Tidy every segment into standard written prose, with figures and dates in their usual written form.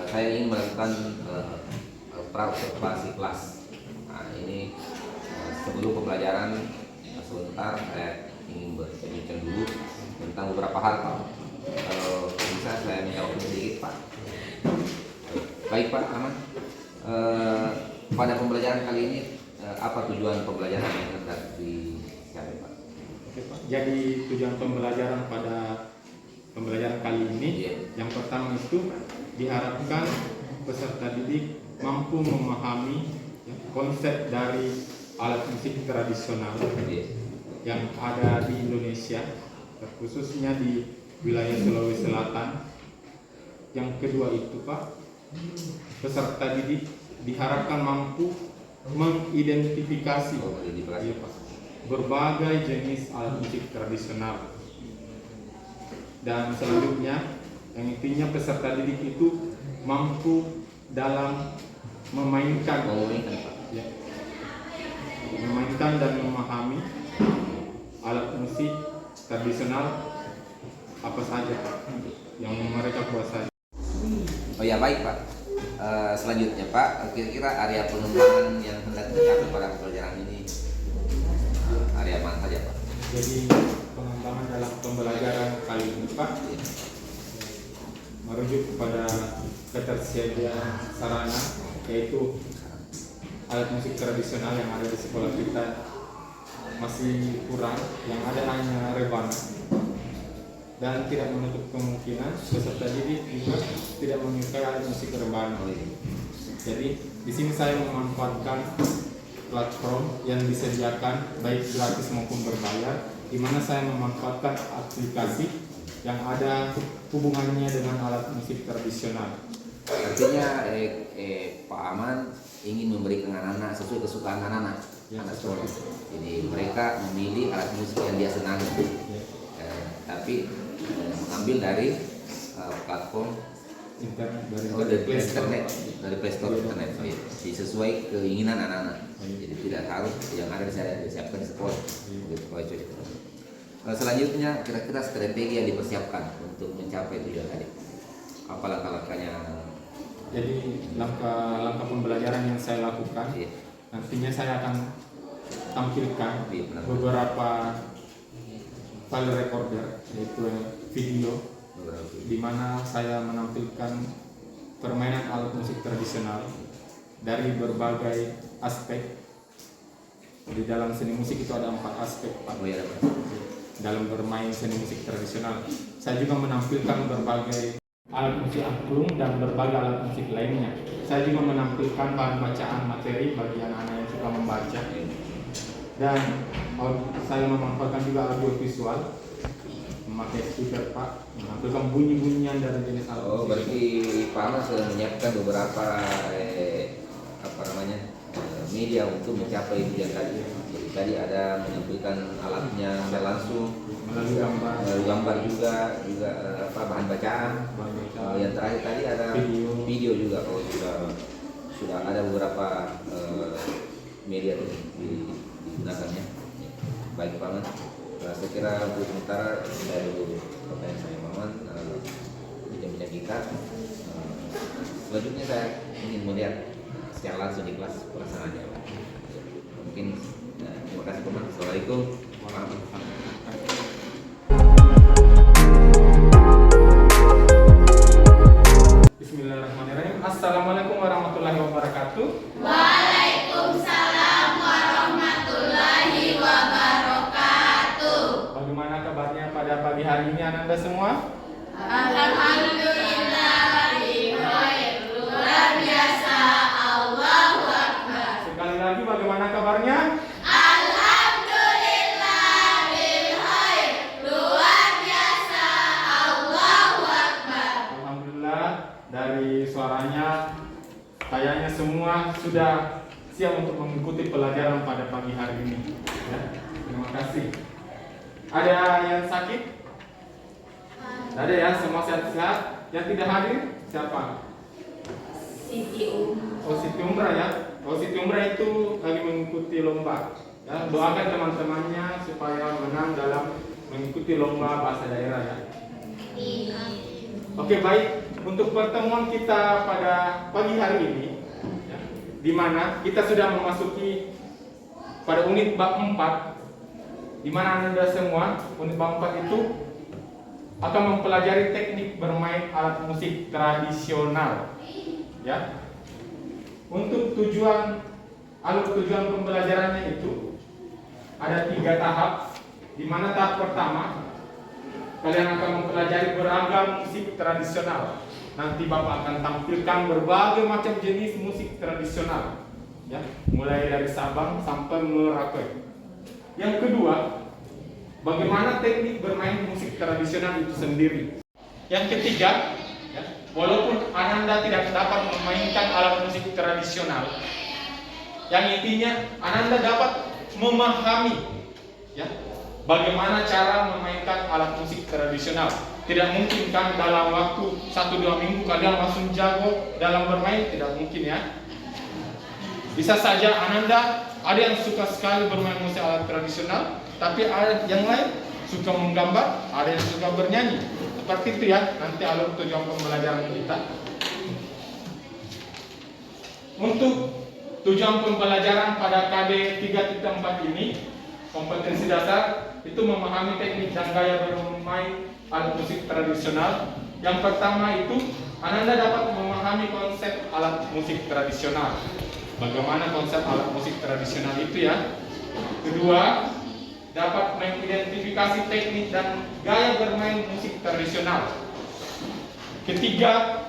saya ingin melakukan pra-observasi kelas. Nah, ini sebelum pembelajaran sebentar saya ingin berbincang dulu tentang beberapa hal, Pak. Kalau bisa saya minta waktu sedikit, Pak. Baik, Pak Ahmad. Pada pembelajaran kali ini apa tujuan pembelajaran yang hendak dicapai, Pak? Oke, Pak. Jadi tujuan pembelajaran pada pembelajaran kali ini, yang pertama itu diharapkan peserta didik mampu memahami konsep dari alat musik tradisional yang ada di Indonesia, khususnya di wilayah Sulawesi Selatan. Yang kedua itu, Pak, peserta didik diharapkan mampu mengidentifikasi berbagai jenis alat musik tradisional. Dan selanjutnya, yang intinya peserta didik itu mampu dalam memainkan dan memahami alat musik tradisional apa saja, Pak, yang mereka kuasai. Oh ya, baik, Pak. Selanjutnya, Pak, kira-kira area pengembangan yang hendak dicapai pada pembelajaran ini area mana saja, Pak? Jadi pengembangan dalam pembelajaran kali ini, Pak, merujuk kepada ketersediaan sarana, yaitu alat musik tradisional yang ada di sekolah kita masih kurang, yang ada hanya rebana, dan tidak menutup kemungkinan peserta didik juga tidak menyukai alat musik rebana. Jadi di sini saya memanfaatkan platform yang disediakan baik gratis maupun berbayar, di mana saya memanfaatkan aplikasi yang ada hubungannya dengan alat musik tradisional. Artinya Pak Aman ingin memberikan anak-anak sesuai kesukaan anak-anak anak sekolah. Jadi mereka memilih alat musik yang dia senangi, tapi mengambil dari platform internet, dari Play Store internet. Oh, iya. Sesuai keinginan anak-anak. Jadi tidak harus yang ada disiapkan di sekolah. Selanjutnya, kira-kira strategi yang dipersiapkan untuk mencapai tujuan tadi. Apa langkah-langkahnya? Jadi langkah-langkah pembelajaran yang saya lakukan, nantinya saya akan tampilkan beberapa file recorder, yaitu video, di mana saya menampilkan permainan alat musik tradisional dari berbagai aspek. Di dalam seni musik itu ada 4 aspek, Pak. Dalam bermain seni musik tradisional, saya juga menampilkan berbagai alat musik angklung dan berbagai alat musik lainnya. Saya juga menampilkan bahan bacaan materi bagi anak-anak yang suka membaca, dan saya memanfaatkan juga audio visual, memakai speaker, Pak, menampilkan bunyi-bunyian dari jenis alat musik. Berarti Pak Ahmad sudah menyiapkan beberapa media untuk mencapai tujuan tadi. Jadi tadi ada menampilkan alatnya langsung melalui gambar juga bahan bacaan. Yang terakhir tadi ada video juga. Sudah ada beberapa media di digunakannya. Baik, Pak Ahmad. Saya kira untuk sementara saya dulu pertanyaan saya, Maman, bincang-bincang kita. Selanjutnya saya ingin melihat secara langsung di kelas pelaksanaannya, Pak. Mungkin terima kasih, Pak. Assalamualaikum warahmatullahi wabarakatuh. Bismillahirrahmanirrahim. Assalamualaikum warahmatullahi wabarakatuh. Waalaikumsalam warahmatullahi wabarakatuh. Bagaimana kabarnya pada pagi hari ini Anda semua? Alhamdulillah bikhair, luar biasa, Allahu Akbar. Sekali lagi, bagaimana kabarnya? Alhamdulillah bikhair, luar biasa, Allahu Akbar. Alhamdulillah, dari suaranya kayaknya semua sudah siap untuk mengikuti pelajaran pada pagi hari ini. Ya, terima kasih. Ada yang sakit? Ada ya, semua sehat-sehat. Yang tidak hadir siapa? Siti Oh, Siti Umrah ya. Oh, Siti Umrah itu lagi mengikuti lomba. Ya, doakan teman-temannya supaya menang dalam mengikuti lomba bahasa daerah ya. Oke, baik. Untuk pertemuan kita pada pagi hari ini, ya, di mana kita sudah memasuki pada unit bab 4, di mana Anda semua unit bab 4 itu akan mempelajari teknik bermain alat musik tradisional. Ya. Untuk alur tujuan pembelajarannya itu ada 3 tahap, di mana tahap pertama kalian akan mempelajari beragam musik tradisional. Nanti Bapak akan tampilkan berbagai macam jenis musik tradisional, ya, mulai dari Sabang sampai Merauke. Yang kedua, bagaimana teknik bermain musik tradisional itu sendiri. Yang ketiga, ya, walaupun Ananda tidak dapat memainkan alat musik tradisional, yang intinya Ananda dapat memahami, ya, bagaimana cara memainkan alat musik tradisional. Tidak mungkin kan dalam waktu 1-2 minggu kalian langsung jago dalam bermain, tidak mungkin ya. Bisa saja Ananda ada yang suka sekali bermain musik alat tradisional, tapi ada yang lain suka menggambar, ada yang suka bernyanyi. Seperti itu ya, nanti alur tujuan pembelajaran kita. Untuk tujuan pembelajaran pada KD 3.4 ini, kompetensi dasar itu memahami teknik dan gaya bermain alat musik tradisional. Yang pertama itu Ananda dapat memahami konsep alat musik tradisional. Bagaimana konsep alat musik tradisional itu ya. Kedua, dapat mengidentifikasi teknik dan gaya bermain musik tradisional. Ketiga,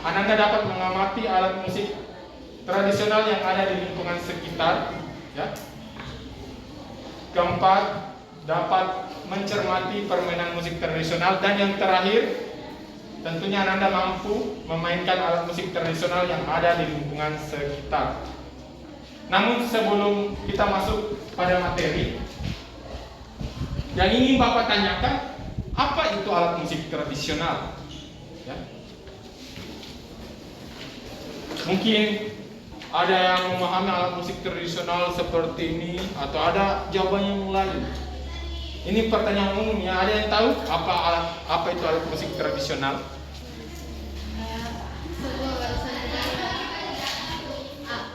Ananda dapat mengamati alat musik tradisional yang ada di lingkungan sekitar, ya. Keempat, dapat mencermati permainan musik tradisional. Dan yang terakhir, tentunya Ananda mampu memainkan alat musik tradisional yang ada di lingkungan sekitar. Namun sebelum kita masuk pada materi, yang ingin Bapak tanyakan, apa itu alat musik tradisional? Ya. Mungkin ada yang memahami alat musik tradisional seperti ini, atau ada jawaban yang lain. Ini pertanyaan umumnya. Ada yang tahu apa itu alat musik tradisional?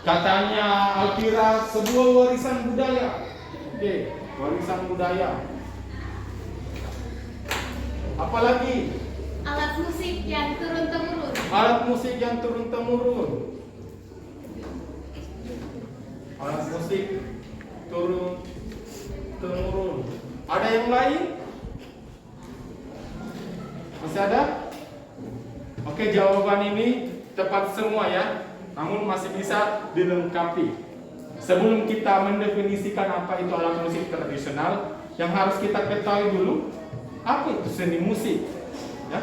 Katanya Alvira, sebuah warisan budaya. Oke, warisan budaya. Apalagi? Alat musik yang turun-temurun. Alat musik yang turun-temurun. Alat musik turun-temurun. Ada yang lain? Masih ada? Oke, jawaban ini tepat semua ya. Namun masih bisa dilengkapi. Sebelum kita mendefinisikan apa itu alat musik tradisional, yang harus kita ketahui dulu, apa itu seni musik, ya?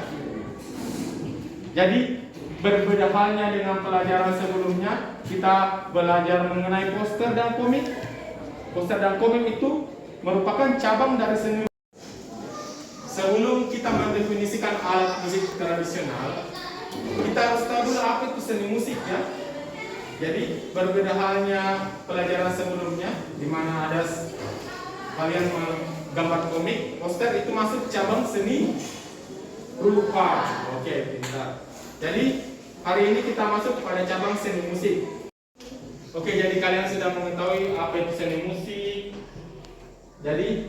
Jadi berbeda halnya dengan pelajaran sebelumnya, kita belajar mengenai poster dan komik. Poster dan komik itu merupakan cabang dari seni. Sebelum kita mendefinisikan alat musik tradisional, kita harus tahu dulu apa itu seni musik ya. Jadi berbeda halnya pelajaran sebelumnya, di mana ada kalian menggambar komik, poster itu masuk cabang seni rupa. Oke, pintar. Jadi hari ini kita masuk pada cabang seni musik. Oke, jadi kalian sudah mengetahui apa itu seni musik. Jadi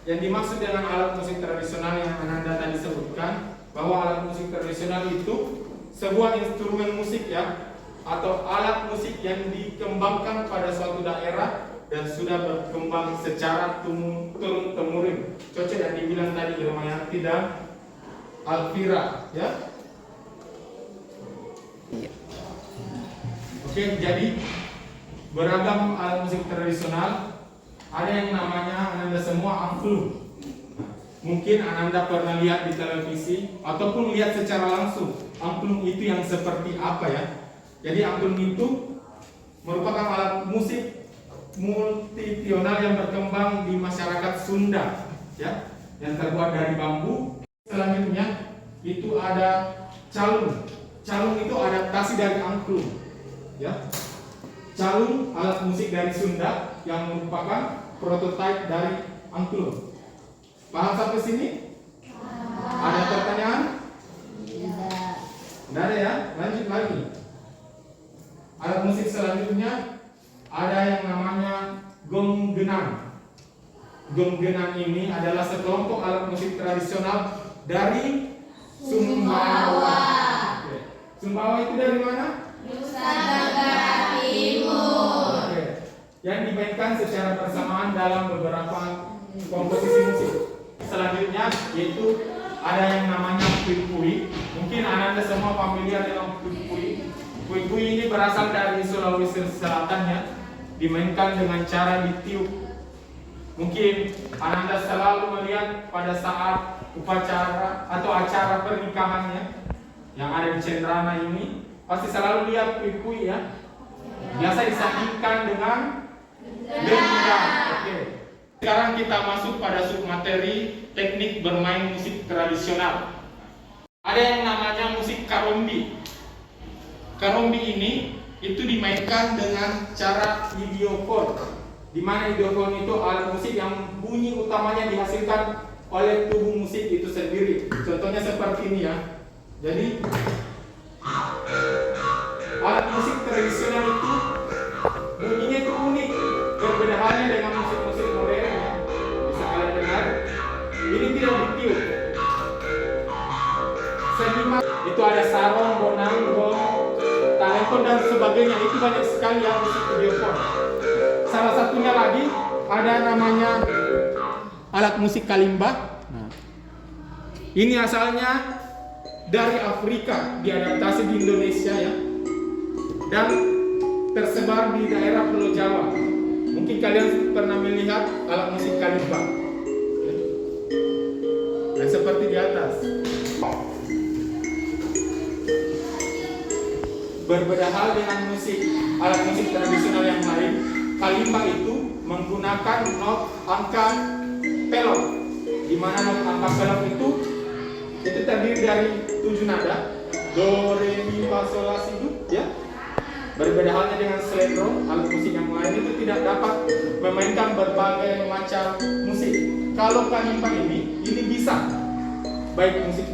yang dimaksud dengan alat musik tradisional yang Ananda tadi sebutkan, bahwa alat musik tradisional itu sebuah instrumen musik ya, atau alat musik yang dikembangkan pada suatu daerah dan sudah berkembang secara turun-temurun. Cocok yang dibilang tadi Ilmayanti dan Alvira ya. Oke, jadi beragam alat musik tradisional. Ada yang namanya Ananda semua angklung. Mungkin Ananda pernah lihat di televisi ataupun lihat secara langsung angklung itu yang seperti apa ya. Jadi angklung itu merupakan alat musik multisional yang berkembang di masyarakat Sunda ya, yang terbuat dari bambu. Selanjutnya itu ada calung. Calung itu adaptasi dari angklung ya. Calung alat musik dari Sunda yang merupakan prototipe dari angklung. Paham sampai sini? genang ini adalah sekelompok alat musik tradisional dari Sumbawa. Oke. Sumbawa itu dari mana? Nusa Tenggara Timur. Oke. Yang dimainkan secara bersamaan dalam beberapa komposisi musik. Selanjutnya yaitu ada yang namanya kui-kui. Mungkin Anda semua familiar dengan kui-kui. Kui-kui ini berasal dari Sulawesi Selatan ya. Dimainkan dengan cara ditiup. Mungkin Anda selalu melihat pada saat upacara atau acara pernikahannya yang ada di Cendrana ini, pasti selalu lihat kui-kui ya. Biasa disandingkan dengan gendang. Oke. Sekarang kita masuk pada submateri teknik bermain musik tradisional. Ada yang namanya musik karombi. Karombi ini itu dimainkan dengan cara idiofon, di mana idiofon itu alat musik yang bunyi utamanya dihasilkan oleh tubuh musik itu sendiri. Contohnya seperti ini ya. Jadi alat musik tradisional itu bunyinya itu unik, berbeda halnya dengan musik-musik modern ya. Bisa kalian dengar, ini tidak ditiup. Seniman itu ada sarong, bonang, gong, talempon dan sebagainya. Itu banyak sekali yang musik idiofon. Salah satunya lagi ada namanya alat musik kalimba. Nah, ini asalnya dari Afrika, diadaptasi di Indonesia ya, dan tersebar di daerah Pulau Jawa. Mungkin kalian pernah melihat alat musik kalimba. Dan seperti di atas. Berbeda hal dengan alat musik tradisional yang lain, kalimba itu menggunakan not angka pelok, di mana not angka pelok itu terdiri dari 7 nada, do, re, mi, fa, sol, la, si, do, ya. Berbeda halnya dengan slendro, alat musik yang lain itu tidak dapat memainkan berbagai macam musik. Kalau kalimba ini bisa, baik musik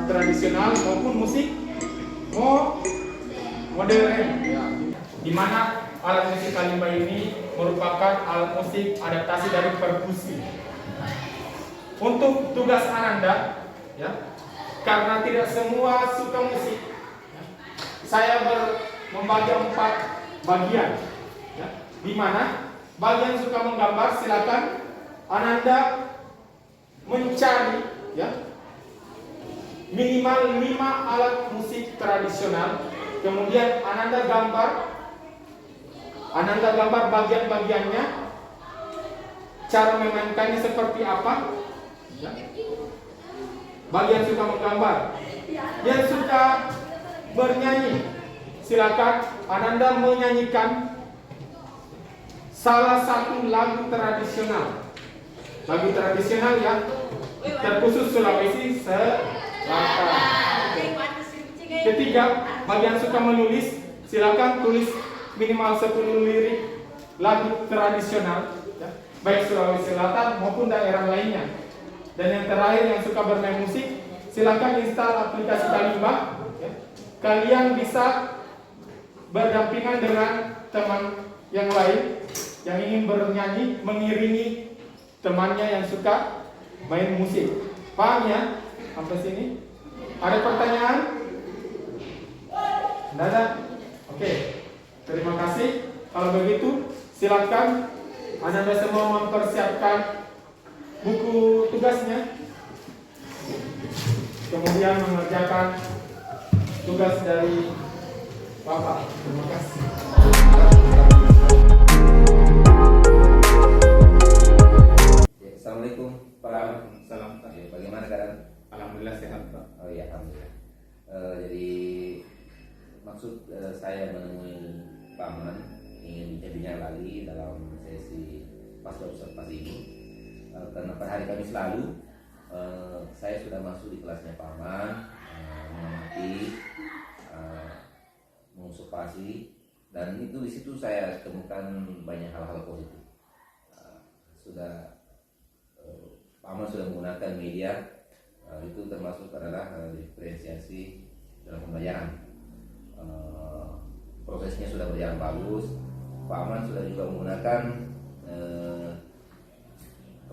tradisional maupun musik modern, ya. Di mana alat musik kalimba ini merupakan alat musik adaptasi dari perkusi. Untuk tugas Ananda, ya, karena tidak semua suka musik, ya, saya membagi 4 bagian, ya, di mana bagian suka menggambar silakan Ananda mencari, ya, minimal 5 alat musik tradisional. Kemudian Ananda gambar bagian-bagiannya, cara memainkannya seperti apa, ya. Bagian suka menggambar, yang suka bernyanyi, silakan Ananda menyanyikan salah satu lagu tradisional yang terkhusus Sulawesi Selatan. Ketiga, bagian suka menulis, silakan tulis minimal 10 lirik lagu tradisional, ya, baik Sulawesi Selatan maupun daerah lainnya. Dan yang terakhir, yang suka bermain musik, silakan install aplikasi kalimba, ya. Kalian bisa berdampingan dengan teman yang lain yang ingin bernyanyi, mengiringi temannya yang suka main musik. Paham ya? Sampai sini? Ada pertanyaan? Tidak ada? Oke. Terima kasih. Kalau begitu, silakan Anda semua mempersiapkan buku tugasnya, kemudian mengerjakan tugas dari Bapak. Terima kasih. Assalamualaikum Pak. Salam Pak. Bagaimana keadaan? Alhamdulillah sehat Pak. Oh ya, alhamdulillah. Jadi maksud saya menemui Pak Man ingin bincang lagi dalam sesi pasca observasi ini, karena pada hari Kamis lalu saya sudah masuk di kelasnya Pak Man, mengamati, mengobservasi, dan itu di situ saya temukan banyak hal-hal positif. Pak Man sudah menggunakan media, itu termasuk adalah diferensiasi dalam pembelajaran. Prosesnya sudah berjalan bagus. Pak Man sudah juga menggunakan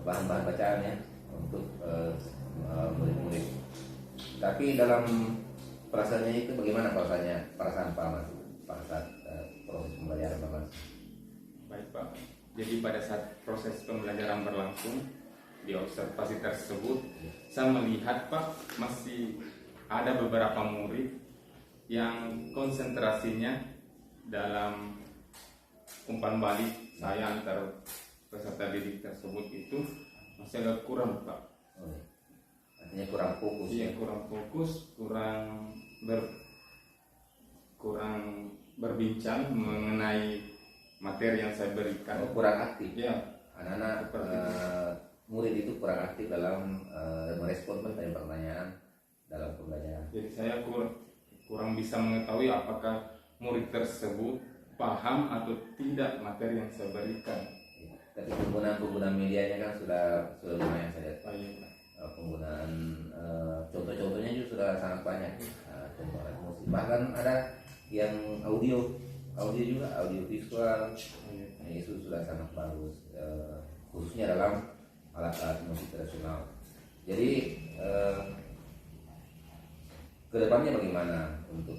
bahan-bahan bacaan ya untuk murid-murid. Tapi dalam perasaannya itu bagaimana perasaan Pak Mas pada saat proses pembelajaran Pak Mas? Baik Pak, jadi pada saat proses pembelajaran berlangsung di observasi tersebut, saya melihat Pak masih ada beberapa murid yang konsentrasinya dalam umpan balik saya antar peserta didik tersebut itu masih agak kurang Pak. Oh, iya. Artinya kurang fokus. Iya, kurang fokus, kurang berbincang mengenai materi yang saya berikan. Kurang aktif. Ya, Anak-anak murid itu kurang aktif dalam merespon pertanyaan dalam pembelajaran. jadi saya kurang bisa mengetahui apakah murid tersebut paham atau tidak materi yang saya berikan. Tapi penggunaan medianya kan sudah lumayan saya lihat. Baik. Penggunaan contoh-contohnya juga sudah sangat banyak. Contoh alat musik, bahkan ada yang audio juga, audio visual. Itu sudah sangat bagus, khususnya dalam alat-alat musik tradisional. Jadi kedepannya bagaimana untuk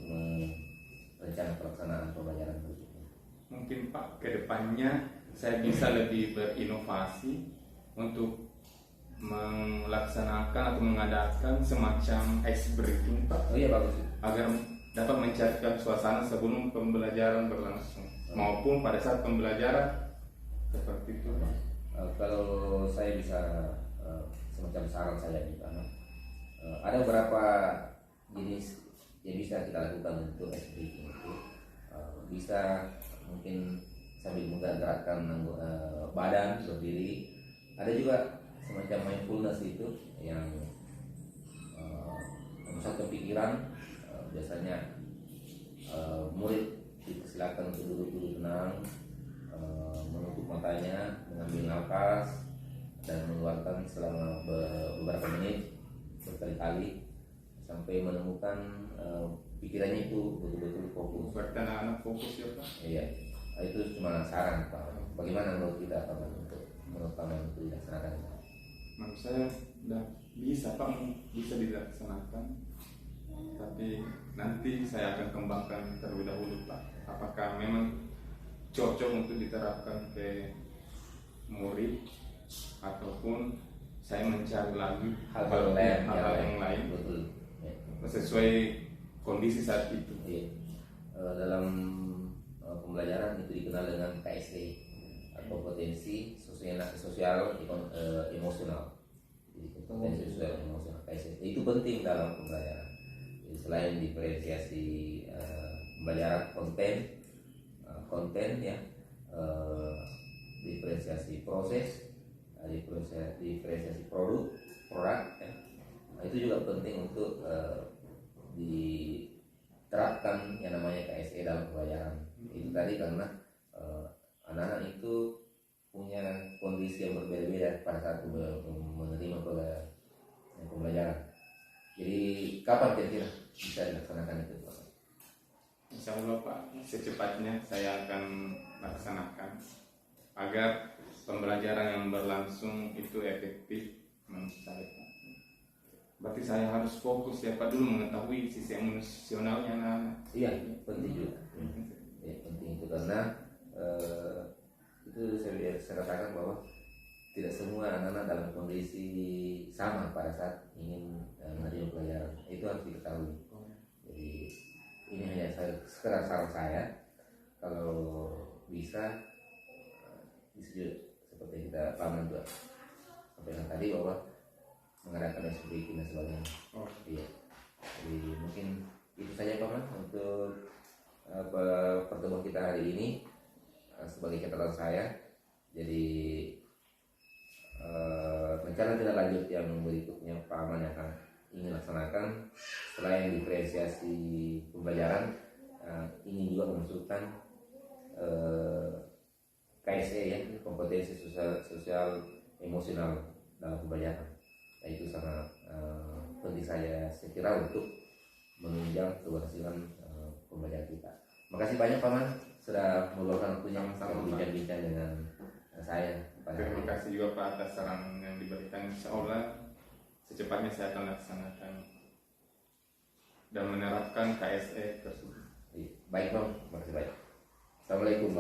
rencana pelaksanaan pembelajaran berikutnya? Mungkin Pak, kedepannya saya bisa lebih berinovasi untuk melaksanakan atau mengadakan semacam ice breaking Pak. Oh iya, bagus. Agar dapat mencairkan suasana sebelum pembelajaran berlangsung maupun pada saat pembelajaran, seperti itu. Kalau saya bisa semacam saran saya di sana, ada beberapa jenis yang bisa kita lakukan untuk ice breaking itu. Bisa mungkin sambil menggerakkan badan berdiri. Ada juga semacam mindfulness itu yang memusatkan pikiran. Biasanya murid dipersilakan untuk duduk tenang, menutup matanya, mengambil nafas dan mengeluarkan selama beberapa menit berkali-kali sampai menemukan pikirannya itu betul-betul fokus. Berarti anak-anak fokus ya Pak? Iya, itu cuma saran Pak. Bagaimana menurut kita Pak menurut Pak untuk dilaksanakan? Menurut saya sudah bisa Pak, bisa dilaksanakan. Tapi nanti saya akan kembangkan terlebih dahulu Pak. Apakah memang cocok untuk diterapkan ke murid ataupun saya mencari lagi hal-hal yang lain betul ya. Sesuai kondisi saat itu. Iya. Dalam pembelajaran itu dikenal dengan KSE atau potensi sosial emosional. Potensi sosial emosional KSE itu penting dalam pembelajaran. Jadi, selain diferensiasi pembelajaran konten ya, diferensiasi proses, diferensiasi produk ya. Itu juga penting untuk diterapkan yang namanya KSE dalam pembelajaran. Itu tadi karena anak-anak itu punya kondisi yang berbeda-beda pada saat menerima pembelajaran. Jadi kapan kira-kira bisa dilaksanakan itu Pak? Insya Allah Pak, secepatnya saya akan laksanakan agar pembelajaran yang berlangsung itu efektif menurut saya Pak. Berarti saya harus fokus ya Pak dulu mengetahui sisi emosionalnya anak-anak. Iya, penting juga. Ya, penting itu karena itu saya katakan bahwa tidak semua anak-anak dalam kondisi sama pada saat ingin menerima pelajaran. Itu harus diketahui. Jadi ini hanya sekedar saran saya. Kalau bisa seperti kita paman juga sampaikan tadi bahwa mengadakan SPK dan sebagainya. Iya. Jadi mungkin itu saja paman untuk pertemuan kita hari ini. Sebagai catatan saya, jadi rencana tindak lanjut yang berikutnya Pak Aman yang akan ingin laksanakan selain diferensiasi pembelajaran, ingin juga memasukkan KSE ya, kompetensi sosial emosional dalam pembelajaran. Nah, itu sangat penting saya kira untuk menunjang keberhasilan pembelajaran kita. Makasih banyak Pak Man sudah meluangkan waktunya untuk berbincang-bincang dengan saya. Terima kasih juga Pak atas saran yang diberikan. Insya Allah secepatnya saya akan laksanakan dan menerapkan KSE tersebut. Baik Bang, terima kasih baik. Assalamualaikum.